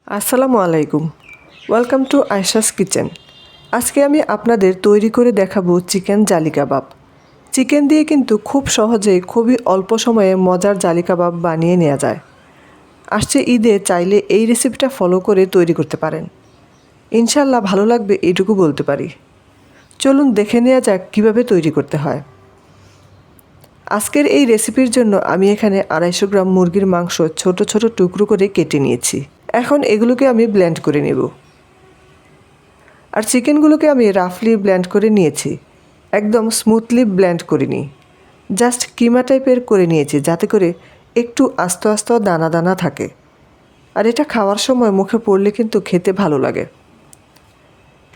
আসসালামু আলাইকুম। Welcome to Ayesha's kitchen. আজকে আমি আপনাদের তৈরি করে দেখাবো চিকেন জালি কাবাব। চিকেন দিয়ে কিন্তু খুব সহজেই খুবই অল্প সময়ে মজার জালি কাবাব বানিয়ে নেওয়া যায়। আসছে ঈদে চাইলে এই রেসিপিটা ফলো করে তৈরি করতে পারেন। ইনশাল্লাহ ভালো লাগবে এইটুকু বলতে পারি। চলুন দেখে নেওয়া যাক কীভাবে তৈরি করতে হয়। আজকের এই রেসিপির জন্য আমি এখানে 250 গ্রাম মুরগির মাংস ছোট ছোট টুকরো করে কেটে নিয়েছি। এখন এগুলোকে আমি ব্লেন্ড করে নেব। আর চিকেনগুলোকে আমি রাফলি ব্লেন্ড করে নিয়েছি, একদম স্মুথলি ব্লেন্ড করিনি, জাস্ট কিমা টাইপের করে নিয়েছি যাতে করে একটু আস্তে আস্তে দানা দানা থাকে। আর এটা খাওয়ার সময় মুখে পড়লে কিন্তু খেতে ভালো লাগে।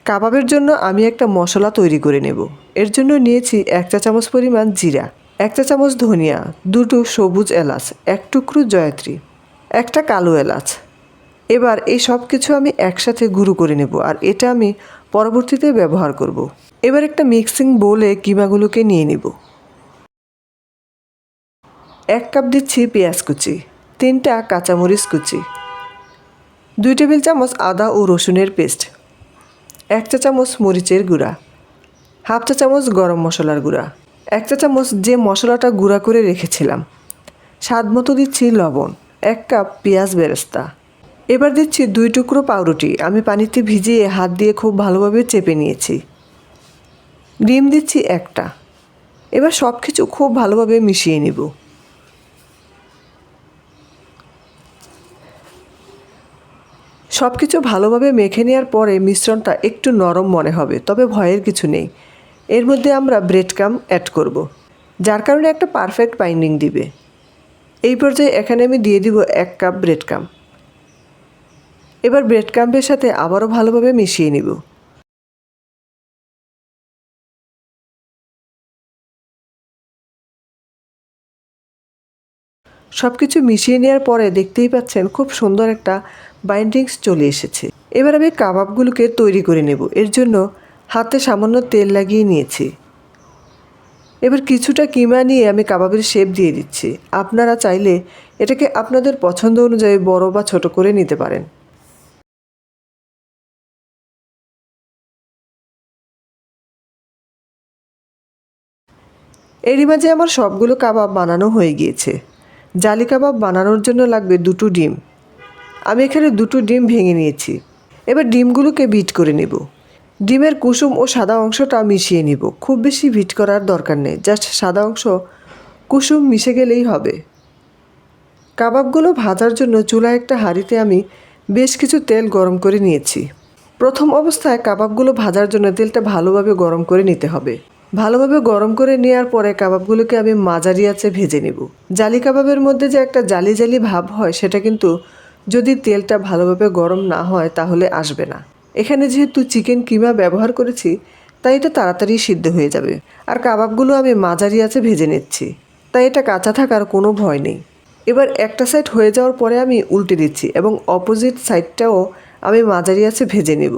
কাবাবের জন্য আমি একটা মশলা তৈরি করে নেব। এর জন্য নিয়েছি 1 চা চামচ পরিমাণ জিরা, 1 চা চামচ ধনিয়া, 2টো সবুজ এলাচ, 1 টুকরো জয়ত্রী, 1টা কালো এলাচ। এবার এই সব কিছু আমি একসাথে গুঁড়ো করে নেব আর এটা আমি পরবর্তীতে ব্যবহার করব। এবার একটা মিক্সিং বোলে কিমাগুলোকে নিয়ে নেব। 1 কাপ দিচ্ছি পেঁয়াজ কুচি, 3টা কাঁচামরিচ কুচি, 2 টেবিল চামচ আদা ও রসুনের পেস্ট, 1 চা চামচ মরিচের গুঁড়া, হাফ চা চামচ গরম মশলার গুঁড়া, 1 চা চামচ যে মশলাটা গুঁড়া করে রেখেছিলাম, স্বাদ মতো দিচ্ছি লবণ, 1 কাপ পেঁয়াজ বেরেস্তা। এবার দিচ্ছি 2 টুকরো পাউরুটি, আমি পানিতে ভিজিয়ে হাত দিয়ে খুব ভালোভাবে চেপে নিয়েছি। ডিম দিচ্ছি 1টা। এবার সব কিছু খুব ভালোভাবে মিশিয়ে নিব। সব কিছু ভালোভাবে মেখে নেওয়ার পরে মিশ্রণটা একটু নরম মনে হবে, তবে ভয়ের কিছু নেই। এর মধ্যে আমরা ব্রেড ক্রাম্ব অ্যাড করব, যার কারণে একটা পারফেক্ট বাইন্ডিং দিবে। এই পর্যায়ে এখানে আমি দিয়ে দিব 1 কাপ ব্রেড ক্রাম্ব। এবার ব্রেড ক্রাম্বের সাথে আবারও ভালোভাবে মিশিয়ে নিব। সব কিছু মিশিয়ে নেওয়ার পরে দেখতেই পাচ্ছেন খুব সুন্দর একটা বাইন্ডিংস চলে এসেছে। এবার আমি কাবাবগুলোকে তৈরি করে নেব। এর জন্য হাতে সামান্য তেল লাগিয়ে নিয়েছি। এবার কিছুটা কিমা নিয়ে আমি কাবাবের শেপ দিয়ে দিচ্ছি। আপনারা চাইলে এটাকে আপনাদের পছন্দ অনুযায়ী বড় বা ছোট করে নিতে পারেন। এরই মাঝে আমার সবগুলো কাবাব বানানো হয়ে গিয়েছে। জালি কাবাব বানানোর জন্য লাগবে 2টো ডিম। আমি এখানে 2টো ডিম ভেঙে নিয়েছি। এবার ডিমগুলোকে বিট করে নেব। ডিমের কুসুম ও সাদা অংশটা মিশিয়ে নিব। খুব বেশি বিট করার দরকার নেই, জাস্ট সাদা অংশ কুসুম মিশে গেলেই হবে। কাবাবগুলো ভাজার জন্য চুলায় একটা হাঁড়িতে আমি বেশ কিছু তেল গরম করে নিয়েছি। প্রথম অবস্থায় কাবাবগুলো ভাজার জন্য তেলটা ভালোভাবে গরম করে নিতে হবে। ভালোভাবে গরম করে নেওয়ার পরে কাবাবগুলোকে আমি মাঝারি আঁচে ভেজে নেব। জালি কাবাবের মধ্যে যে একটা জালি জালি ভাব হয়, সেটা কিন্তু যদি তেলটা ভালোভাবে গরম না হয় তাহলে আসবে না। এখানে যেহেতু চিকেন কিমা ব্যবহার করেছি, তাই এটা তাড়াতাড়ি সিদ্ধ হয়ে যাবে। আর কাবাবগুলো আমি মাঝারি আঁচে ভেজে নিচ্ছি, তাই এটা কাঁচা থাকার কোনো ভয় নেই। এবার একটা সাইড হয়ে যাওয়ার পরে আমি উল্টে দিচ্ছি এবং অপোজিট সাইডটাও আমি মাঝারি আঁচে ভেজে নেব।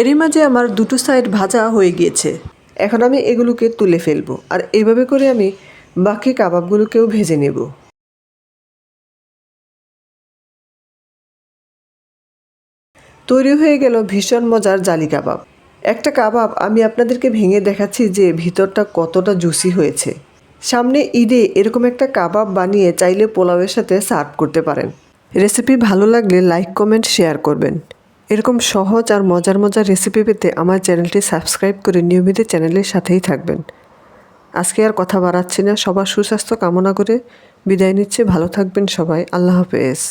এরই মাঝে আমার 2টো সাইড ভাজা হয়ে গিয়েছে। এখন আমি এগুলোকে তুলে ফেলবো আর এইভাবে করে আমি বাকি কাবাবগুলোকেও ভেজে নেব। তৈরি হয়ে গেল ভীষণ মজার জালি কাবাব। একটা কাবাব আমি আপনাদেরকে ভেঙে দেখাচ্ছি যে ভিতরটা কতটা জুসি হয়েছে। সামনে ঈদে এরকম একটা কাবাব বানিয়ে চাইলে পোলাওয়ের সাথে সার্ভ করতে পারেন। রেসিপি ভালো লাগলে লাইক, কমেন্ট, শেয়ার করবেন। এরকম সহজ আর মজার মজার রেসিপি পেতে আমার চ্যানেলটি সাবস্ক্রাইব করে নিয়মিত চ্যানেলের সাথেই থাকবেন। আজকে আর কথা বাড়াচ্ছি না, সবার সুস্বাস্থ্য কামনা করে বিদায় নিচ্ছে। ভালো থাকবেন সবাই। আল্লাহ হাফেজ।